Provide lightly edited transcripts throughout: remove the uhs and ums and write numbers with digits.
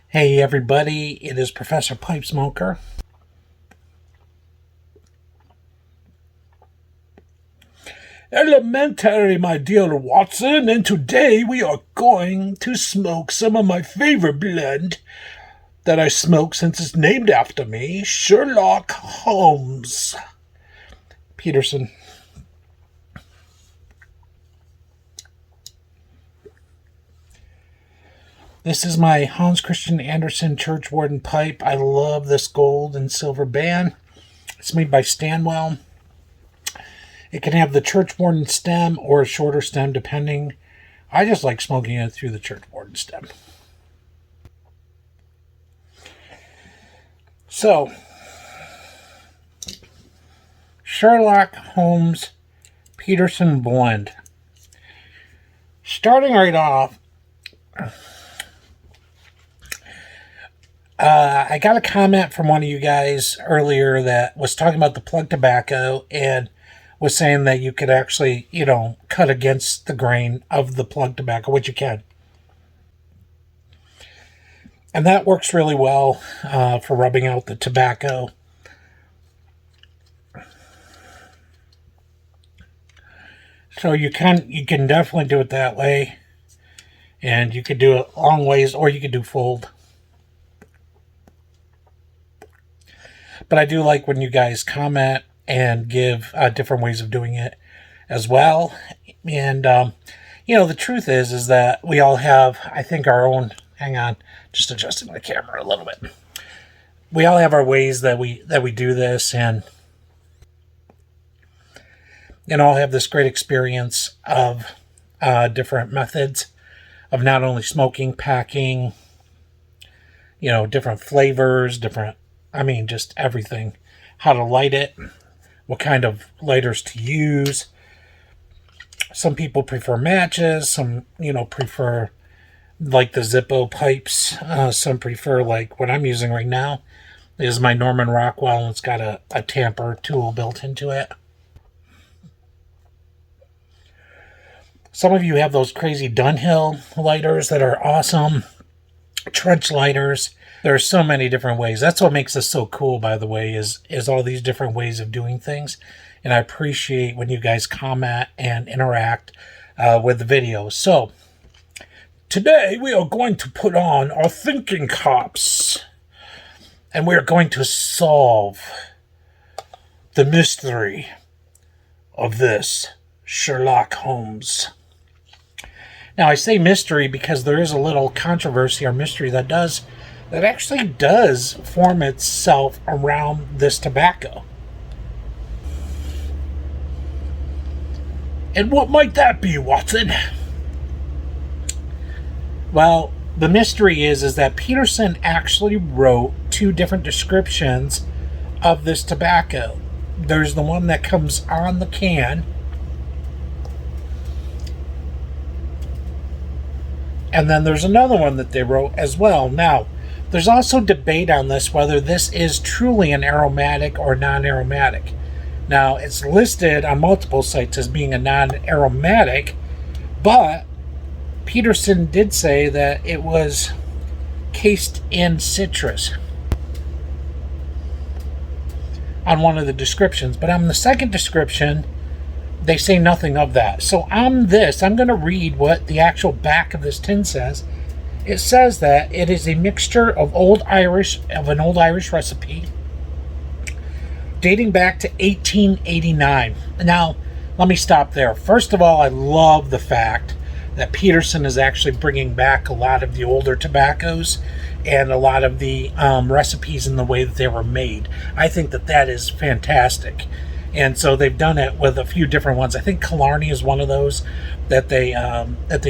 Hey everybody, it is Professor Pipe Smoker. Elementary, my dear Watson, and today we are going to smoke some of my favorite blend that I smoke since it's named after me, Sherlock Holmes. Peterson. This is my Hans Christian Andersen Churchwarden pipe. I love this gold and silver band. It's made by Stanwell. It can have the Churchwarden stem or a shorter stem, depending. I just like smoking it through the Churchwarden stem. So, Sherlock Holmes Peterson blend. Starting right off, I got a comment from one of you guys earlier that was talking about the plug tobacco and was saying that you could actually, cut against the grain of the plug tobacco, which you can. And that works really well for rubbing out the tobacco. So you can definitely do it that way. And you could do it long ways, or you could do fold. But I do like when you guys comment and give different ways of doing it as well. And, the truth is that we all have, I think, our own, hang on, just adjusting my camera a little bit. We all have our ways that we do this, and all have this great experience of different methods of not only smoking, packing, different flavors, just everything. How to light it, what kind of lighters to use. Some people prefer matches, some, prefer like the Zippo pipes. Some prefer like what I'm using right now is my Norman Rockwell, and it's got a tamper tool built into it. Some of you have those crazy Dunhill lighters that are awesome. Trench lighters. There are so many different ways. That's what makes this so cool, by the way, is all these different ways of doing things. And I appreciate when you guys comment and interact with the videos. So, today we are going to put on our thinking caps. And we are going to solve the mystery of this Sherlock Holmes. Now, I say mystery because there is a little controversy or mystery that actually does form itself around this tobacco. And what might that be, Watson? Well, the mystery is that Peterson actually wrote two different descriptions of this tobacco. There's the one that comes on the can, and then there's another one that they wrote as well. Now, there's also debate on this, whether this is truly an aromatic or non-aromatic. Now, it's listed on multiple sites as being a non-aromatic, but Peterson did say that it was cased in citrus on one of the descriptions. But on the second description, they say nothing of that. So on this, I'm going to read what the actual back of this tin says. It says that it is a mixture of an old Irish recipe dating back to 1889. Now, let me stop there. First of all, I love the fact that Peterson is actually bringing back a lot of the older tobaccos and a lot of the recipes in the way that they were made. I think that is fantastic. And so they've done it with a few different ones. I think Killarney is one of those that they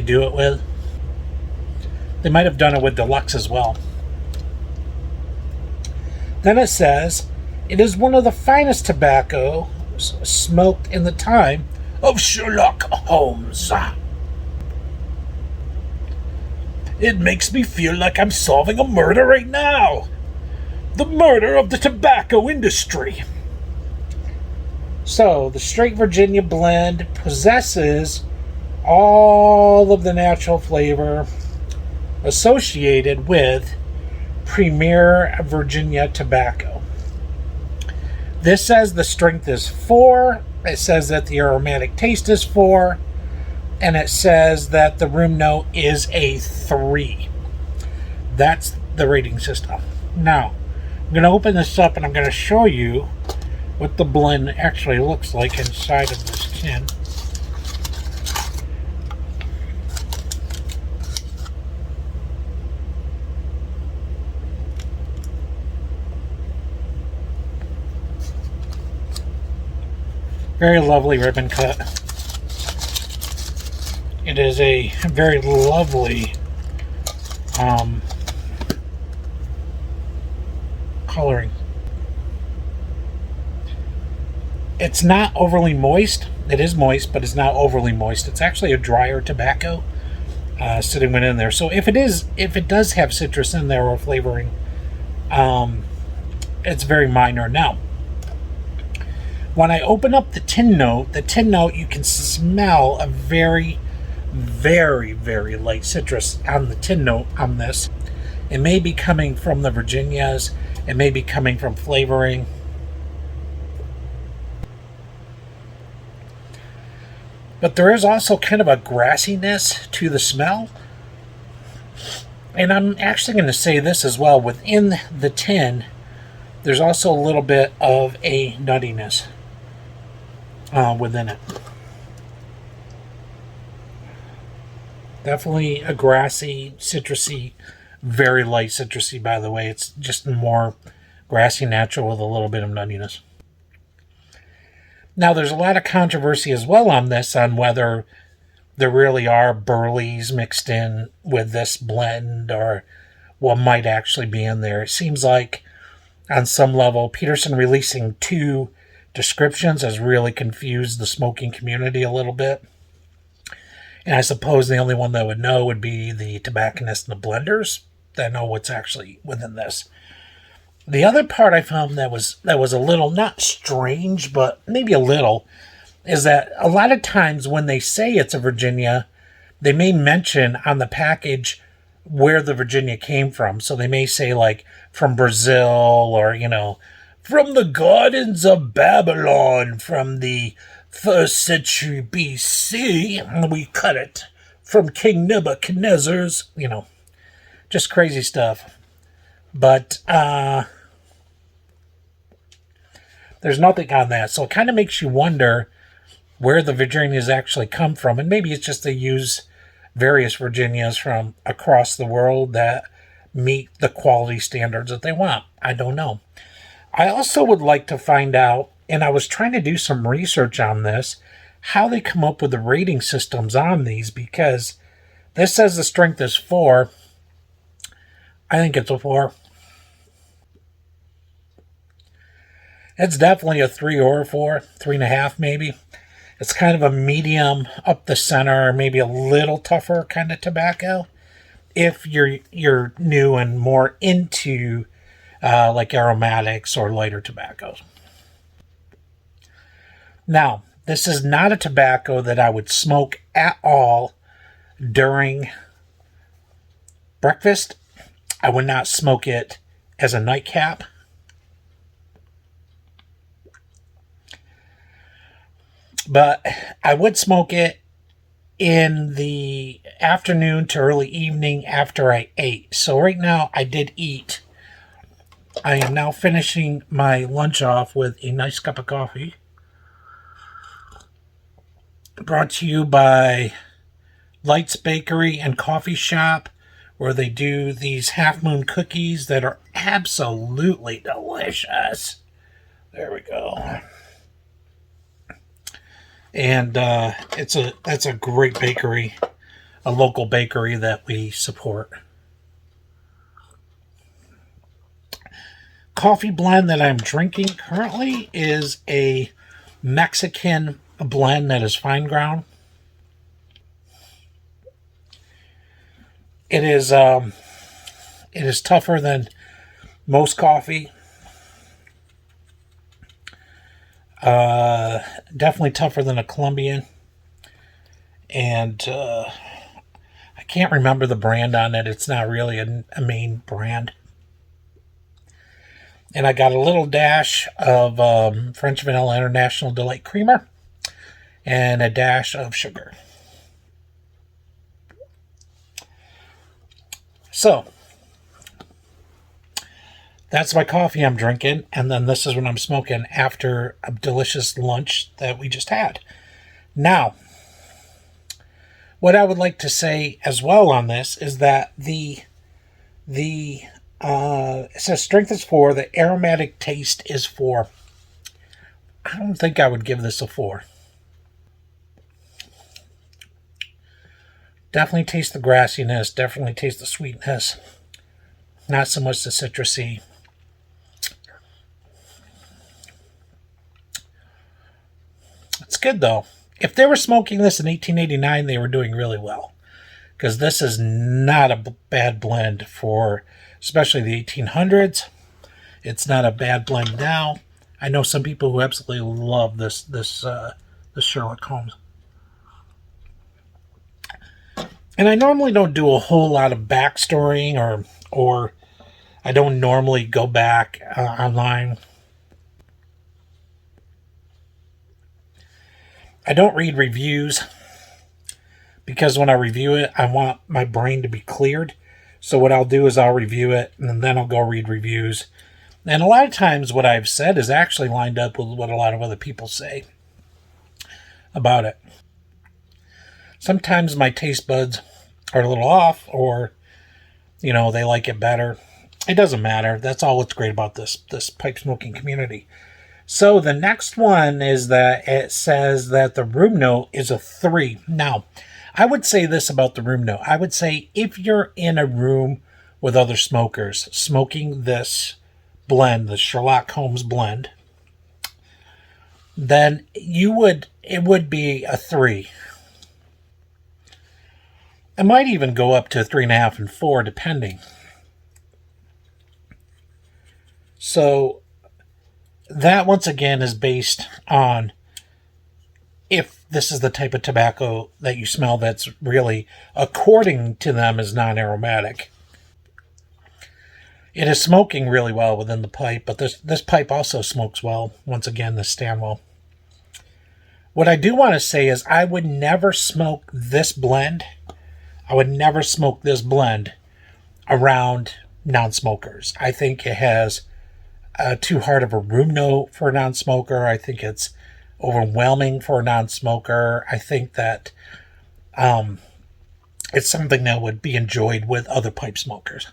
do it with. They might have done it with Deluxe as well. Then it says, it is one of the finest tobacco smoked in the time of Sherlock Holmes. It makes me feel like I'm solving a murder right now. The murder of the tobacco industry. So, the Straight Virginia blend possesses all of the natural flavor associated with Premier Virginia Tobacco. This says the strength is 4. It says that the aromatic taste is 4. And it says that the room note is a 3. That's the rating system. Now, I'm going to open this up and I'm going to show you what the blend actually looks like inside of this tin. Very lovely ribbon cut. It is a very lovely coloring. It's not overly moist. It is moist, but it's not overly moist. It's actually a drier tobacco sitting within there. So if it does have citrus in there or flavoring, it's very minor. Now, when I open up the tin note, you can smell a very, very, very light citrus on the tin note on this. It may be coming from the Virginias. It may be coming from flavoring. But there is also kind of a grassiness to the smell. And I'm actually going to say this as well. Within the tin, there's also a little bit of a nuttiness within it. Definitely a grassy, citrusy, very light citrusy, by the way. It's just more grassy natural with a little bit of nuttiness. Now, there's a lot of controversy as well on this, on whether there really are burleys mixed in with this blend or what might actually be in there. It seems like, on some level, Peterson releasing 2 descriptions has really confused the smoking community a little bit. And I suppose the only one that would know would be the tobacconists and the blenders that know what's actually within this. The other part I found that was a little, not strange, but maybe a little, is that a lot of times when they say it's a Virginia, they may mention on the package where the Virginia came from. So they may say, like, from Brazil, or, from the gardens of Babylon, from the 1st century BC, and we cut it from King Nebuchadnezzar's, just crazy stuff. But there's nothing on that. So it kind of makes you wonder where the Virginias actually come from. And maybe it's just they use various Virginias from across the world that meet the quality standards that they want. I don't know. I also would like to find out, and I was trying to do some research on this, how they come up with the rating systems on these, because this says the strength is 4. I think it's a 4. It's definitely a 3 or a 4, 3.5 maybe. It's kind of a medium up the center, maybe a little tougher kind of tobacco. If you're new and more into like aromatics or lighter tobaccos. Now, this is not a tobacco that I would smoke at all during breakfast. I would not smoke it as a nightcap. But I would smoke it in the afternoon to early evening after I ate. So right now I did eat. I am now finishing my lunch off with a nice cup of coffee. Brought to you by Light's Bakery and Coffee Shop, where they do these Half Moon cookies that are absolutely delicious. There we go. And that's a great bakery, a local bakery that we support. Coffee blend that I'm drinking currently is a Mexican blend that is fine ground. It is tougher than most coffee. Definitely tougher than a Colombian. And I can't remember the brand on it. It's not really a main brand. And I got a little dash of French Vanilla International Delight Creamer and a dash of sugar. So, that's my coffee I'm drinking, and then this is what I'm smoking after a delicious lunch that we just had. Now, what I would like to say as well on this is that it says strength is 4, the aromatic taste is 4. I don't think I would give this a 4. Definitely taste the grassiness, definitely taste the sweetness. Not so much the citrusy. It's good though. If they were smoking this in 1889, they were doing really well. Because this is not a bad blend for, especially the 1800s. It's not a bad blend now. I know some people who absolutely love this Sherlock Holmes. And I normally don't do a whole lot of backstorying, or I don't normally go back online. I don't read reviews because when I review it, I want my brain to be cleared. So what I'll do is I'll review it and then I'll go read reviews. And a lot of times what I've said is actually lined up with what a lot of other people say about it. Sometimes my taste buds are a little off, or, you know, they like it better. It doesn't matter. That's all what's great about this pipe smoking community. So the next one is that it says that the room note is a 3. Now, I would say this about the room note. I would say if you're in a room with other smokers smoking this blend, the Sherlock Holmes blend, then it would be a 3. It might even go up to 3.5 and 4, depending. So that, once again, is based on if this is the type of tobacco that you smell that's really, according to them, is non-aromatic. It is smoking really well within the pipe, but this pipe also smokes well. Once again, the Stanwell. What I do want to say is I would never smoke this blend. I would never smoke this blend around non-smokers. I think it has too hard of a room note for a non-smoker. I think it's overwhelming for a non-smoker. I think that it's something that would be enjoyed with other pipe smokers.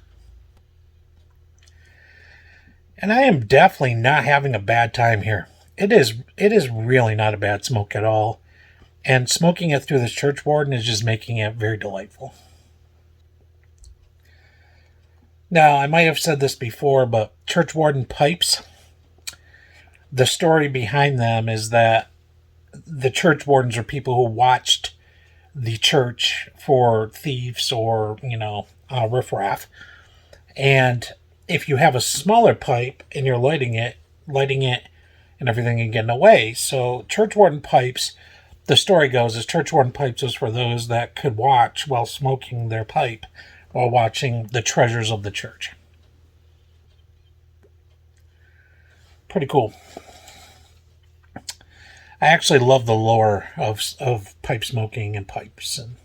And I am definitely not having a bad time here. It is really not a bad smoke at all. And smoking it through this church warden is just making it very delightful. Now, I might have said this before, but church warden pipes, the story behind them is that the church wardens are people who watched the church for thieves or, riffraff. And if you have a smaller pipe and you're lighting it and everything and getting away. So church warden pipes, the story goes, is church warden pipes was for those that could watch while smoking their pipe while watching the treasures of the church. Pretty cool. I actually love the lore of pipe smoking and pipes and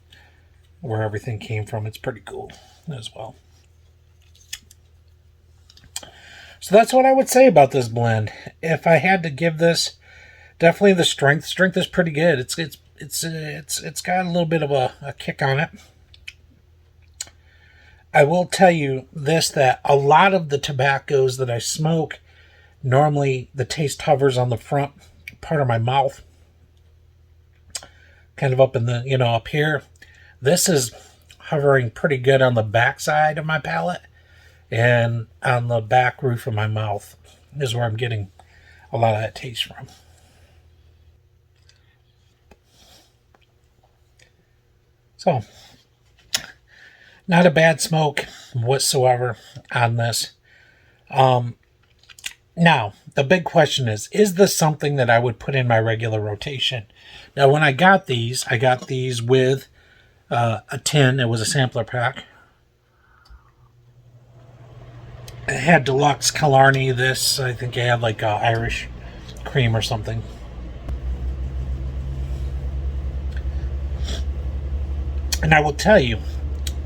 where everything came from. It's pretty cool as well. So that's what I would say about this blend. If I had to give this, definitely the strength. Strength is pretty good. It's got a little bit of a kick on it. I will tell you this, that a lot of the tobaccos that I smoke, normally the taste hovers on the front part of my mouth, kind of up in the, up here. This is hovering pretty good on the back side of my palate and on the back roof of my mouth is where I'm getting a lot of that taste from. So, not a bad smoke whatsoever on this. Now, the big question is this something that I would put in my regular rotation? Now, when I got these with a tin. It was a sampler pack. It had deluxe Killarney. This, I think it had like Irish cream or something. And I will tell you,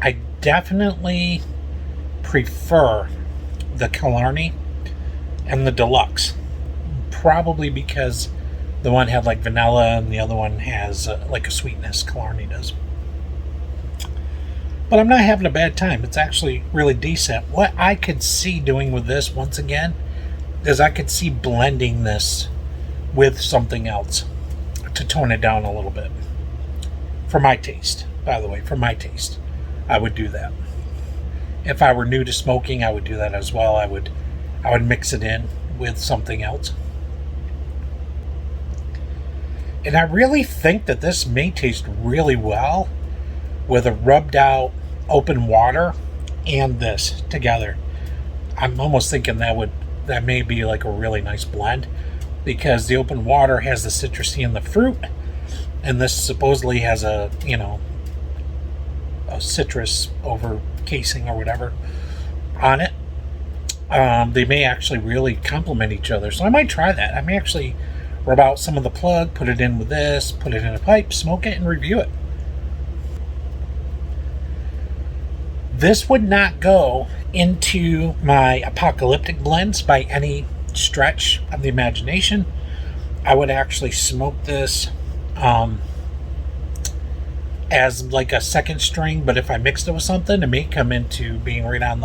I definitely prefer the Killarney and the deluxe. Probably because the one had like vanilla and the other one has like a sweetness. Killarney does. But I'm not having a bad time. It's actually really decent. What I could see doing with this, once again, is I could see blending this with something else to tone it down a little bit. For my taste, by the way, for my taste, I would do that. If I were new to smoking, I would do that as well. I would mix it in with something else. And I really think that this may taste really well with a rubbed out open water and this together. I'm almost thinking that may be like a really nice blend, because the open water has the citrusy and the fruit, and this supposedly has a citrus over casing or whatever on it. They may actually really complement each other, so I might try that. I may actually rub out some of the plug, put it in with this, put it in a pipe, smoke it, and review it. This would not go into my apocalyptic blends by any stretch of the imagination. I would actually smoke this as like a second string, but if I mixed it with something, it may come into being right on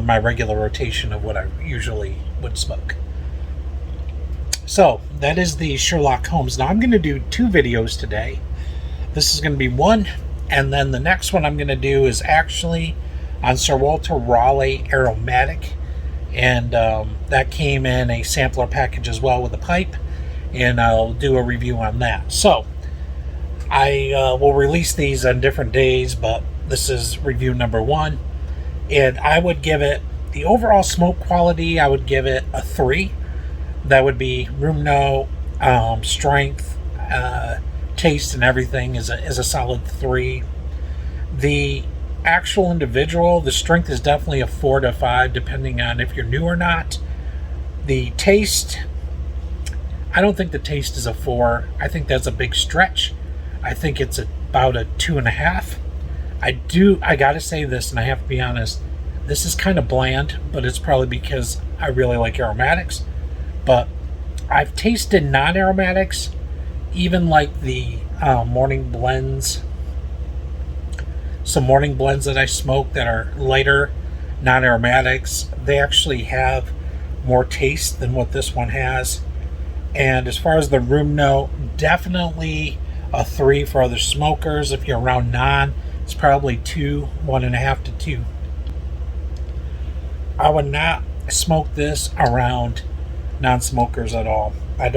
my regular rotation of what I usually would smoke. So that is the Sherlock Holmes. Now I'm going to do 2 videos today. This is going to be one, and then the next one I'm going to do is actually on Sir Walter Raleigh Aromatic, and that came in a sampler package as well with a pipe, and I'll do a review on that. So I will release these on different days, but this is review number 1, and I would give it, the overall smoke quality, I would give it a 3. That would be room note, strength, taste, and everything is a solid 3. The actual individual, the strength is definitely a 4 to 5, depending on if you're new or not. The taste, I don't think the taste is a 4. I think that's a big stretch. I think it's about a 2.5. I gotta say this, and I have to be honest, this is kind of bland, but it's probably because I really like aromatics. But I've tasted non-aromatics, even like the morning blends. Some morning blends that I smoke that are lighter, non-aromatics, they actually have more taste than what this one has. And as far as the room note, definitely a 3 for other smokers. If you're around non, it's probably 2, 1.5 to 2. I would not smoke this around non-smokers at all. I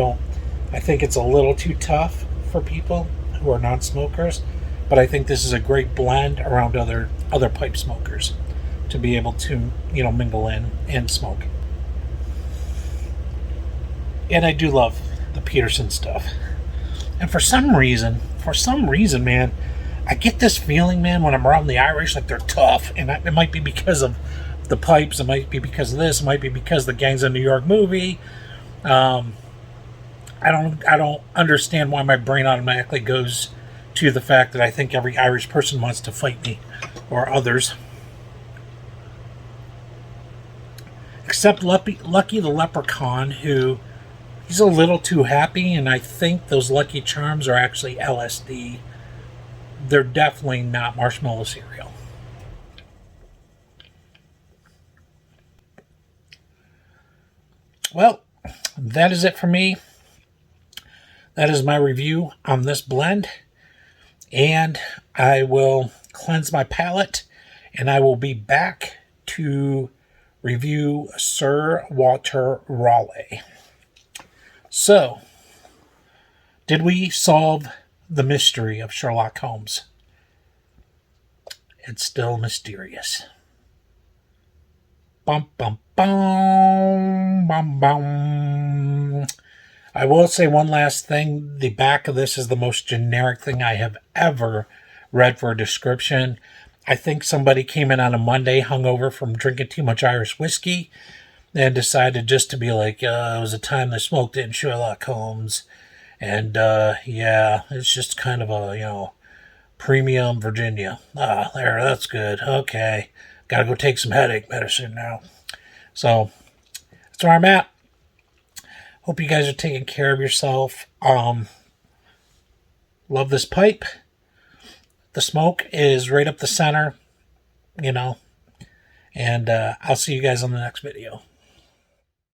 think it's a little too tough for people who are non-smokers, but I think this is a great blend around other pipe smokers to be able to, mingle in and smoke. And I do love the Peterson stuff. And for some reason, man, I get this feeling, man, when I'm around the Irish, like they're tough, and it might be because of the pipes, it might be because of this, it might be because of the Gangs of New York movie. I don't understand why my brain automatically goes to the fact that I think every Irish person wants to fight me or others. Except Lucky the Leprechaun, who he's a little too happy, and I think those Lucky Charms are actually LSD. They're definitely not marshmallow cereal. Well, that is it for me. That is my review on this blend. And I will cleanse my palate, and I will be back to review Sir Walter Raleigh. So, did we solve the mystery of Sherlock Holmes? It's still mysterious. Bum, bum, bum, bum, bum. I will say one last thing. The back of this is the most generic thing I have ever read for a description. I think somebody came in on a Monday hungover from drinking too much Irish whiskey and decided just to be like, it was a time they smoked it in Sherlock Holmes. And yeah, it's just kind of a, premium Virginia. Ah, there, that's good. Okay. Gotta go take some headache medicine now. So that's where I'm at. Hope you guys are taking care of yourself. Love this pipe. The smoke is right up the center, and I'll see you guys on the next video.